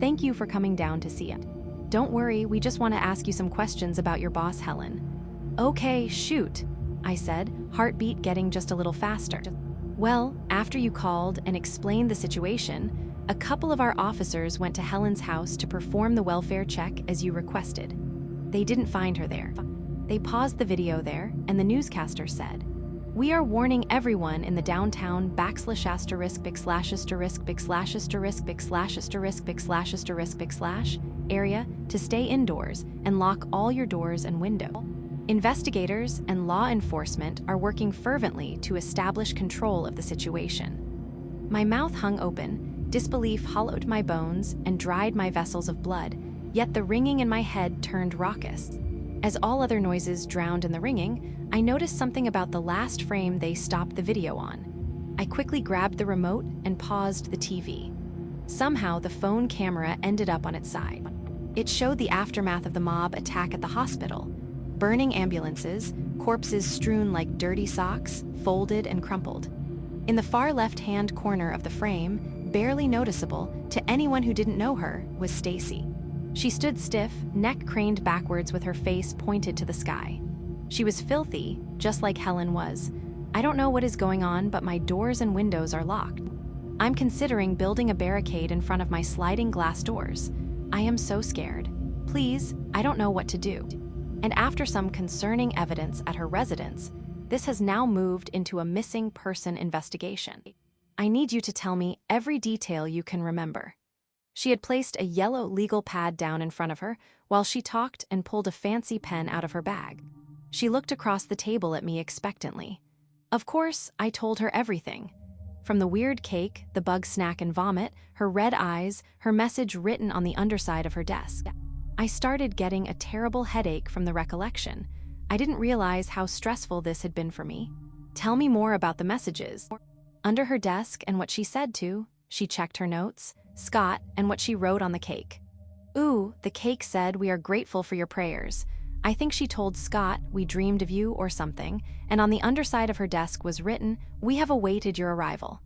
Thank you for coming down to see it. Don't worry, we just want to ask you some questions about your boss, Helen. Okay, shoot, I said, heartbeat getting just a little faster. Well, after you called and explained the situation, a couple of our officers went to Helen's house to perform the welfare check as you requested. They didn't find her there. They paused the video there, and the newscaster said, "We are warning everyone in the downtown area to stay indoors and lock all your doors and windows. Investigators and law enforcement are working fervently to establish control of the situation." My mouth hung open, disbelief hollowed my bones and dried my vessels of blood, yet the ringing in my head turned raucous. As all other noises drowned in the ringing, I noticed something about the last frame they stopped the video on. I quickly grabbed the remote and paused the TV. Somehow, the phone camera ended up on its side. It showed the aftermath of the mob attack at the hospital. Burning ambulances, corpses strewn like dirty socks, folded and crumpled. In the far left-hand corner of the frame, barely noticeable to anyone who didn't know her, was Stacy. She stood stiff, neck craned backwards with her face pointed to the sky. She was filthy, just like Helen was. I don't know what is going on, but my doors and windows are locked. I'm considering building a barricade in front of my sliding glass doors. I am so scared. Please, I don't know what to do. And after some concerning evidence at her residence, this has now moved into a missing person investigation. I need you to tell me every detail you can remember. She had placed a yellow legal pad down in front of her while she talked and pulled a fancy pen out of her bag. She looked across the table at me expectantly. Of course, I told her everything. From the weird cake, the bug snack and vomit, her red eyes, her message written on the underside of her desk. I started getting a terrible headache from the recollection. I didn't realize how stressful this had been for me. Tell me more about the messages. Under her desk and what she said to, she checked her notes, Scott, and what she wrote on the cake. Ooh, the cake said, "We are grateful for your prayers." I think she told Scott, "We dreamed of you," or something, and on the underside of her desk was written, "We have awaited your arrival."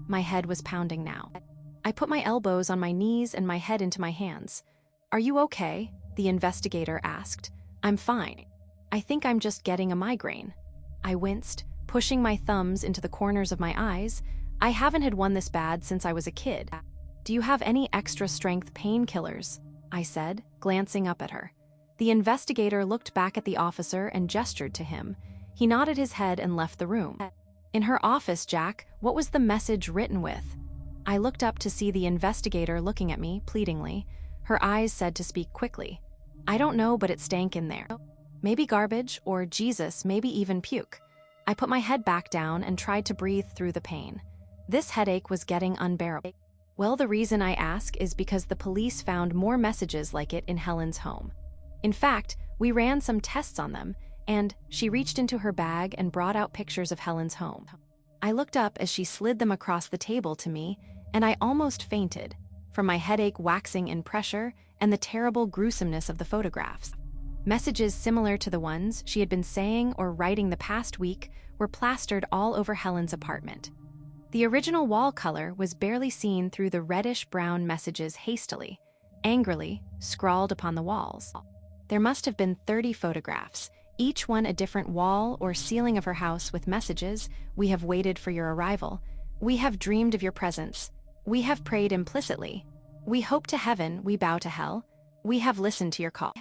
My head was pounding now. I put my elbows on my knees and my head into my hands. "Are you okay?" the investigator asked. "I'm fine. I think I'm just getting a migraine." I winced, pushing my thumbs into the corners of my eyes. I haven't had one this bad since I was a kid. "Do you have any extra strength painkillers?" I said, glancing up at her. The investigator looked back at the officer and gestured to him. He nodded his head and left the room. "In her office, Jack, what was the message written with?" I looked up to see the investigator looking at me pleadingly. Her eyes said to speak quickly. "I don't know, but it stank in there. Maybe garbage, or Jesus, maybe even puke." I put my head back down and tried to breathe through the pain. This headache was getting unbearable. Well, the reason I ask is because the police found more messages like it in Helen's home. In fact, we ran some tests on them, and she reached into her bag and brought out pictures of Helen's home. I looked up as she slid them across the table to me, and I almost fainted, from my headache waxing in pressure and the terrible gruesomeness of the photographs. Messages similar to the ones she had been saying or writing the past week were plastered all over Helen's apartment. The original wall color was barely seen through the reddish-brown messages hastily, angrily, scrawled upon the walls. There must have been 30 photographs, each one a different wall or ceiling of her house with messages: "We have waited for your arrival. We have dreamed of your presence. We have prayed implicitly. We hope to heaven, we bow to hell. We have listened to your call."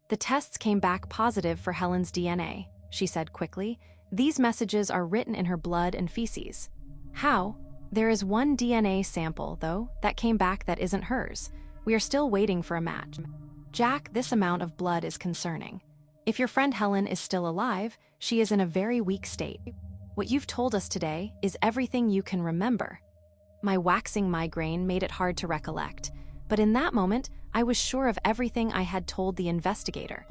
The tests came back positive for Helen's DNA, she said quickly. These messages are written in her blood and feces. How? There is one DNA sample, though, that came back that isn't hers. We are still waiting for a match. Jack, this amount of blood is concerning. If your friend Helen is still alive, she is in a very weak state. What you've told us today is everything you can remember. My waxing migraine made it hard to recollect, but in that moment, I was sure of everything I had told the investigator.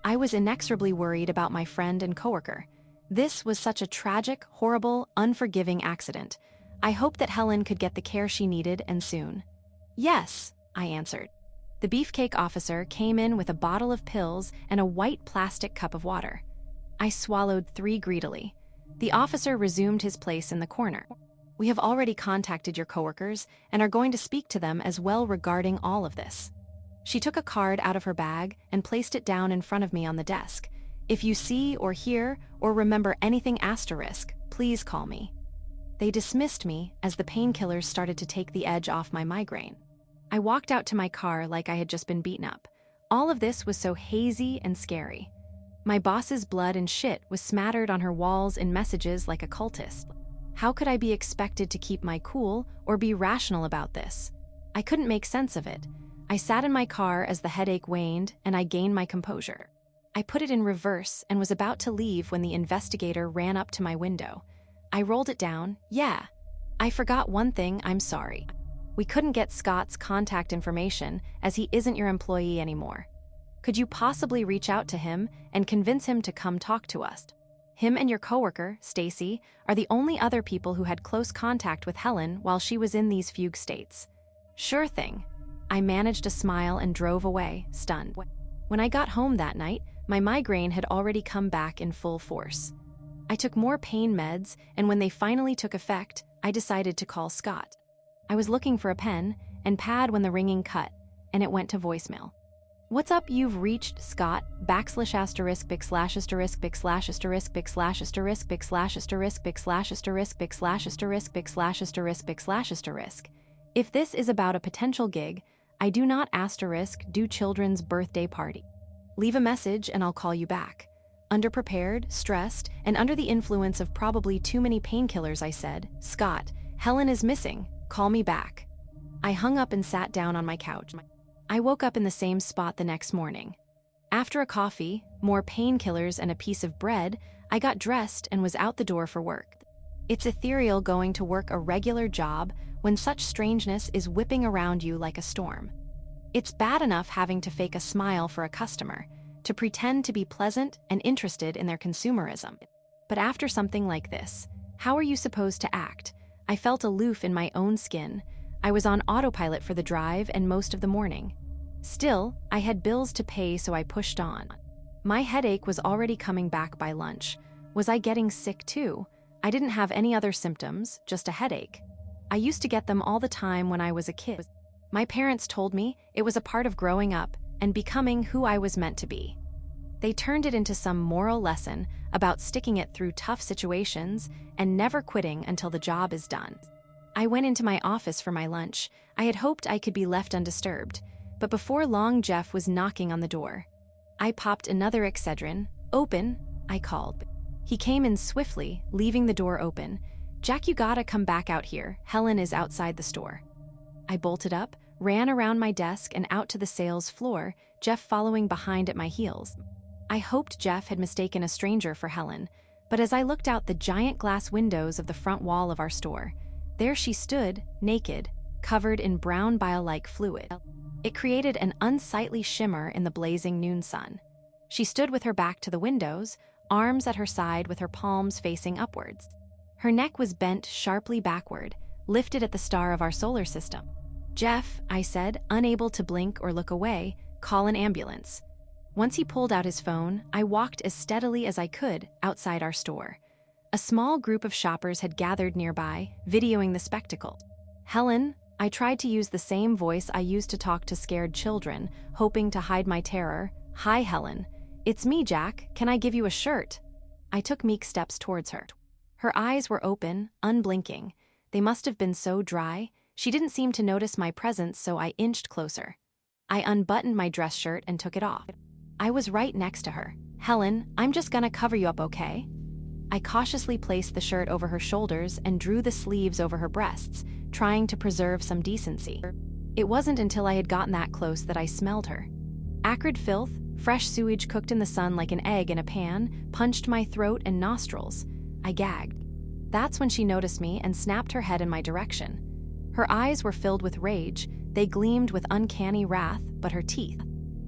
I was inexorably worried about my friend and coworker. This was such a tragic, horrible, unforgiving accident. I hoped that Helen could get the care she needed, and soon. "Yes," I answered. The beefcake officer came in with a bottle of pills and a white plastic cup of water. I swallowed 3 greedily. The officer resumed his place in the corner. "We have already contacted your coworkers and are going to speak to them as well regarding all of this." She took a card out of her bag and placed it down in front of me on the desk. "If you see or hear or remember anything asterisk, please call me." They dismissed me as the painkillers started to take the edge off my migraine. I walked out to my car like I had just been beaten up. All of this was so hazy and scary. My boss's blood and shit was smattered on her walls in messages like a cultist. How could I be expected to keep my cool or be rational about this? I couldn't make sense of it. I sat in my car as the headache waned and I gained my composure. I put it in reverse and was about to leave when the investigator ran up to my window. I rolled it down. "Yeah, I forgot one thing, I'm sorry. We couldn't get Scott's contact information as he isn't your employee anymore. Could you possibly reach out to him and convince him to come talk to us? Him and your coworker, Stacy, are the only other people who had close contact with Helen while she was in these fugue states." "Sure thing." I managed a smile and drove away, stunned. When I got home that night, my migraine had already come back in full force. I took more pain meds, and when they finally took effect, I decided to call Scott. I was looking for a pen and pad when the ringing cut, and it went to voicemail. "What's up? You've reached Scott, \asterisk \asterisk \asterisk \asterisk \asterisk. If this is about a potential gig, I do not do children's birthday party. Leave a message and I'll call you back." Underprepared, stressed, and under the influence of probably too many painkillers, I said, "Scott, Helen is missing. Call me back." I hung up and sat down on my couch. I woke up in the same spot the next morning. After a coffee, more painkillers, and a piece of bread, I got dressed and was out the door for work. It's ethereal going to work a regular job when such strangeness is whipping around you like a storm. It's bad enough having to fake a smile for a customer, to pretend to be pleasant and interested in their consumerism. But after something like this, how are you supposed to act? I felt aloof in my own skin. I was on autopilot for the drive and most of the morning. Still, I had bills to pay, so I pushed on. My headache was already coming back by lunch. Was I getting sick too? I didn't have any other symptoms, just a headache. I used to get them all the time when I was a kid. My parents told me it was a part of growing up and becoming who I was meant to be. They turned it into some moral lesson about sticking it through tough situations and never quitting until the job is done. I went into my office for my lunch. I had hoped I could be left undisturbed, but before long Jeff was knocking on the door. I popped another Excedrin. "Open," I called. He came in swiftly, leaving the door open. "Jack, you gotta come back out here. Helen is outside the store." I bolted up, ran around my desk and out to the sales floor, Jeff following behind at my heels. I hoped Jeff had mistaken a stranger for Helen, but as I looked out the giant glass windows of the front wall of our store, there she stood, naked, covered in brown bile-like fluid. It created an unsightly shimmer in the blazing noon sun. She stood with her back to the windows, arms at her side with her palms facing upwards. Her neck was bent sharply backward, lifted at the star of our solar system. "Jeff," I said, unable to blink or look away, "call an ambulance." Once he pulled out his phone, I walked as steadily as I could outside our store. A small group of shoppers had gathered nearby, videoing the spectacle. "Helen," I tried to use the same voice I used to talk to scared children, hoping to hide my terror. "Hi, Helen. It's me, Jack. Can I give you a shirt?" I took meek steps towards her. Her eyes were open, unblinking. They must have been so dry. She didn't seem to notice my presence, so I inched closer. I unbuttoned my dress shirt and took it off. I was right next to her. "Helen, I'm just gonna cover you up, okay?" I cautiously placed the shirt over her shoulders and drew the sleeves over her breasts, trying to preserve some decency. It wasn't until I had gotten that close that I smelled her. Acrid filth, fresh sewage cooked in the sun like an egg in a pan, punched my throat and nostrils. I gagged. That's when she noticed me and snapped her head in my direction. Her eyes were filled with rage. They gleamed with uncanny wrath, but her teeth.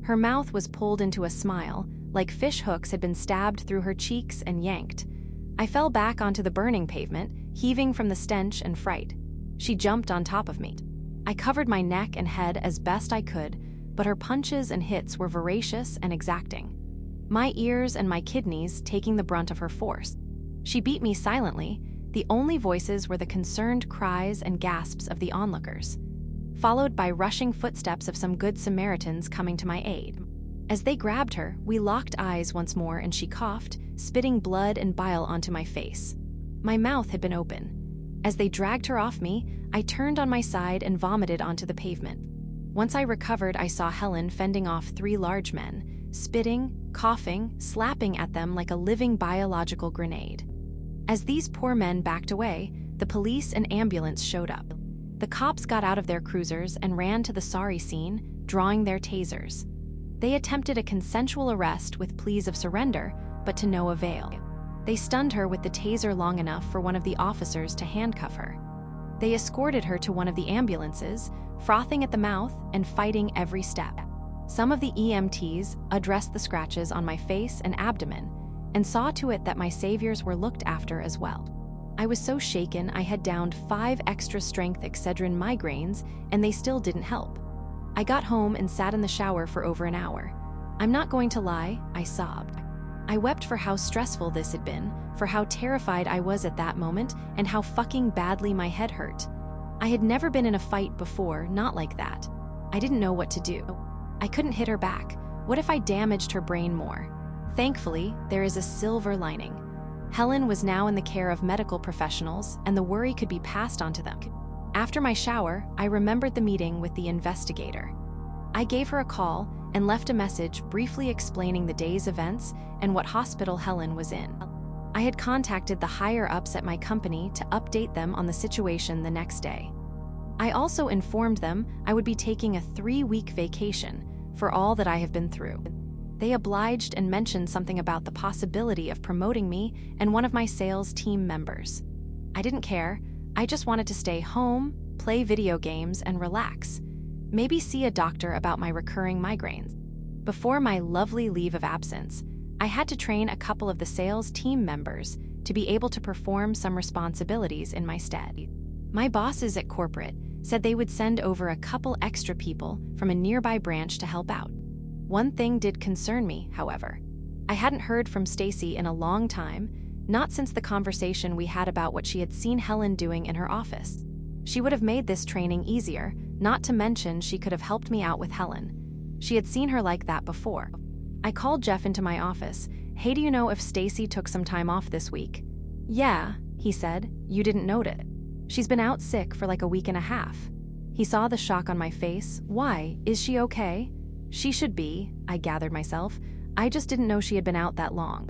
Her mouth was pulled into a smile, like fish hooks had been stabbed through her cheeks and yanked. I fell back onto the burning pavement, heaving from the stench and fright. She jumped on top of me. I covered my neck and head as best I could, but her punches and hits were voracious and exacting. My ears and my kidneys taking the brunt of her force. She beat me silently. The only voices were the concerned cries and gasps of the onlookers, followed by rushing footsteps of some good Samaritans coming to my aid. As they grabbed her, we locked eyes once more and she coughed, spitting blood and bile onto my face. My mouth had been open. As they dragged her off me, I turned on my side and vomited onto the pavement. Once I recovered, I saw Helen fending off 3 large men, spitting, coughing, slapping at them like a living biological grenade. As these poor men backed away, the police and ambulance showed up. The cops got out of their cruisers and ran to the sorry scene, drawing their tasers. They attempted a consensual arrest with pleas of surrender, but to no avail. They stunned her with the taser long enough for one of the officers to handcuff her. They escorted her to one of the ambulances, frothing at the mouth and fighting every step. Some of the EMTs addressed the scratches on my face and abdomen, and saw to it that my saviors were looked after as well. I was so shaken I had downed 5 extra-strength Excedrin migraines, and they still didn't help. I got home and sat in the shower for over an hour. I'm not going to lie, I sobbed. I wept for how stressful this had been, for how terrified I was at that moment, and how fucking badly my head hurt. I had never been in a fight before, not like that. I didn't know what to do. I couldn't hit her back. What if I damaged her brain more? Thankfully, there is a silver lining. Helen was now in the care of medical professionals, and the worry could be passed on to them. After my shower, I remembered the meeting with the investigator. I gave her a call and left a message briefly explaining the day's events and what hospital Helen was in. I had contacted the higher-ups at my company to update them on the situation the next day. I also informed them I would be taking a 3-week vacation for all that I have been through. They obliged and mentioned something about the possibility of promoting me and one of my sales team members. I didn't care. I just wanted to stay home, play video games, and relax. Maybe see a doctor about my recurring migraines. Before my lovely leave of absence, I had to train a couple of the sales team members to be able to perform some responsibilities in my stead. My bosses at corporate said they would send over a couple extra people from a nearby branch to help out. One thing did concern me, however. I hadn't heard from Stacy in a long time, not since the conversation we had about what she had seen Helen doing in her office. She would have made this training easier, not to mention she could have helped me out with Helen. She had seen her like that before. I called Jeff into my office. "Hey, do you know if Stacy took some time off this week?" "Yeah," he said. "You didn't note it. She's been out sick for like a week and a half." He saw the shock on my face. "Why? Is she okay?" "She should be," I gathered myself. "I just didn't know she had been out that long.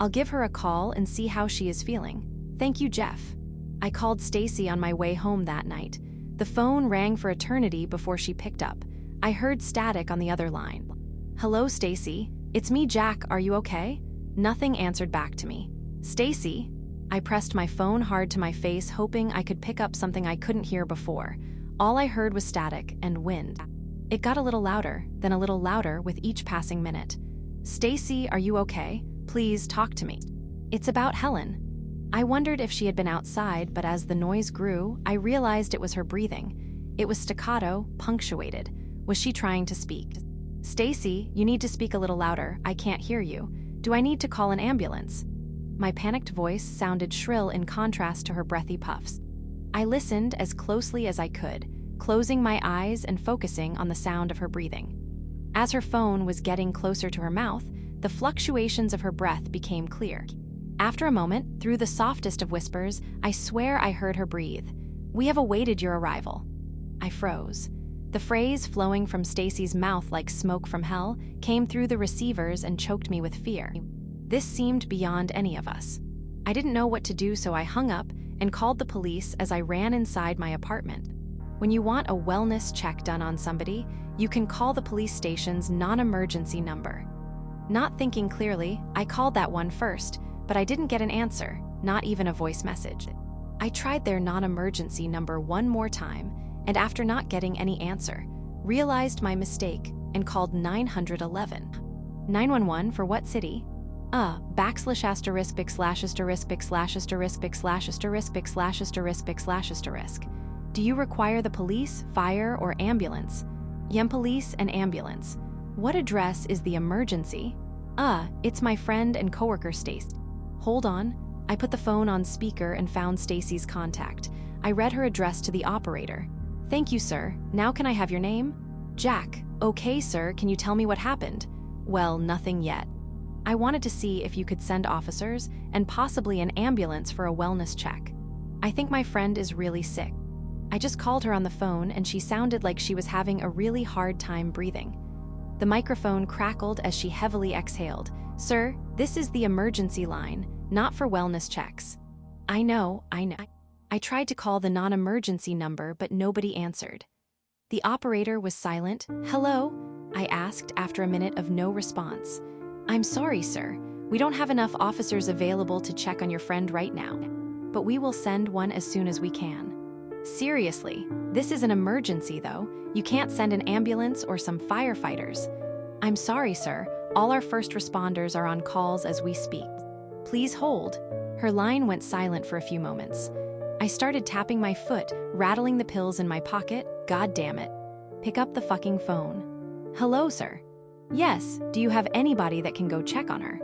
I'll give her a call and see how she is feeling. Thank you, Jeff." I called Stacy on my way home that night. The phone rang for eternity before she picked up. I heard static on the other line. "Hello, Stacy. It's me, Jack. Are you okay?" Nothing answered back to me. "Stacy?" I pressed my phone hard to my face, hoping I could pick up something I couldn't hear before. All I heard was static and wind. It got a little louder, then a little louder with each passing minute. "Stacy, are you okay? Please talk to me. It's about Helen." I wondered if she had been outside, but as the noise grew, I realized it was her breathing. It was staccato, punctuated. Was she trying to speak? "Stacy, you need to speak a little louder. I can't hear you. Do I need to call an ambulance?" My panicked voice sounded shrill in contrast to her breathy puffs. I listened as closely as I could, closing my eyes and focusing on the sound of her breathing. As her phone was getting closer to her mouth, the fluctuations of her breath became clear. After a moment, through the softest of whispers, I swear I heard her breathe. "We have awaited your arrival." I froze. The phrase flowing from Stacy's mouth like smoke from hell came through the receivers and choked me with fear. This seemed beyond any of us. I didn't know what to do, so I hung up and called the police as I ran inside my apartment. When you want a wellness check done on somebody, you can call the police station's non-emergency number. Not thinking clearly, I called that one first, but I didn't get an answer, not even a voice message. I tried their non-emergency number one more time, and after not getting any answer, realized my mistake and called 911. 911 for what city? Backslash asterisk big slash asterisk big slash asterisk big slash asterisk big slash asterisk big slash asterisk. Do you require the police, fire, or ambulance? Yem police and ambulance. What address is the emergency? It's my friend and coworker Stacy. Hold on. I put the phone on speaker and found Stacy's contact. I read her address to the operator. "Thank you, sir. Now can I have your name?" "Jack." "Okay, sir. Can you tell me what happened?" "Well, nothing yet. I wanted to see if you could send officers and possibly an ambulance for a wellness check. I think my friend is really sick." I just called her on the phone and she sounded like she was having a really hard time breathing. The microphone crackled as she heavily exhaled. "Sir, this is the emergency line, not for wellness checks." I know. I tried to call the non-emergency number, but nobody answered. The operator was silent. "Hello?" I asked after a minute of no response. "I'm sorry, sir. We don't have enough officers available to check on your friend right now, but we will send one as soon as we can." "Seriously, this is an emergency, though. You can't send an ambulance or some firefighters." "I'm sorry, sir. All our first responders are on calls as we speak." "Please hold." Her line went silent for a few moments. I started tapping my foot, rattling the pills in my pocket. God damn it. "Pick up the fucking phone." "Hello, sir." "Yes, do you have anybody that can go check on her?"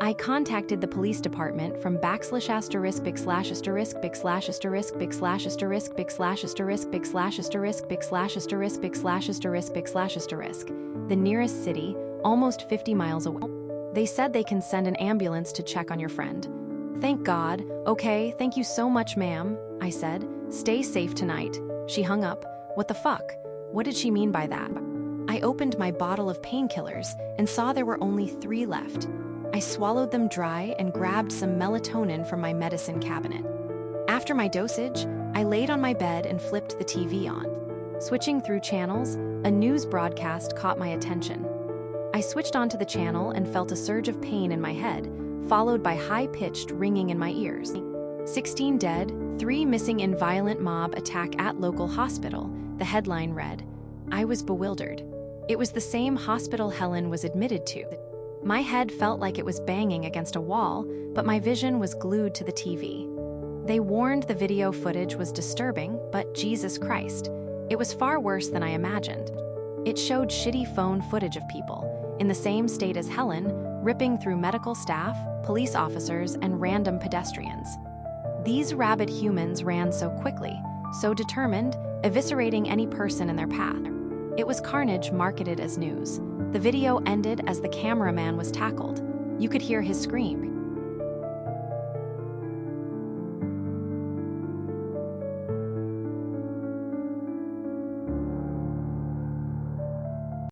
I contacted the police department from backslash asterisk big slash asterisk big slash asterisk big slash asterisk big slash asterisk big slash asterisk big slash asterisk big slash asterisk big slash asterisk, the nearest city, almost 50 miles away. They said they can send an ambulance to check on your friend. "Thank God. Okay, thank you so much, ma'am," I said. "Stay safe tonight." She hung up. What the fuck? What did she mean by that? I opened my bottle of painkillers and saw there were only 3 left. I swallowed them dry and grabbed some melatonin from my medicine cabinet. After my dosage, I laid on my bed and flipped the TV on. Switching through channels, a news broadcast caught my attention. I switched onto the channel and felt a surge of pain in my head, followed by high-pitched ringing in my ears. 16 dead, 3 missing in violent mob attack at local hospital, the headline read. I was bewildered. It was the same hospital Helen was admitted to. My head felt like it was banging against a wall, but my vision was glued to the TV. They warned the video footage was disturbing, but Jesus Christ, it was far worse than I imagined. It showed shitty phone footage of people, in the same state as Helen, ripping through medical staff, police officers, and random pedestrians. These rabid humans ran so quickly, so determined, eviscerating any person in their path. It was carnage marketed as news. The video ended as the cameraman was tackled. You could hear his scream.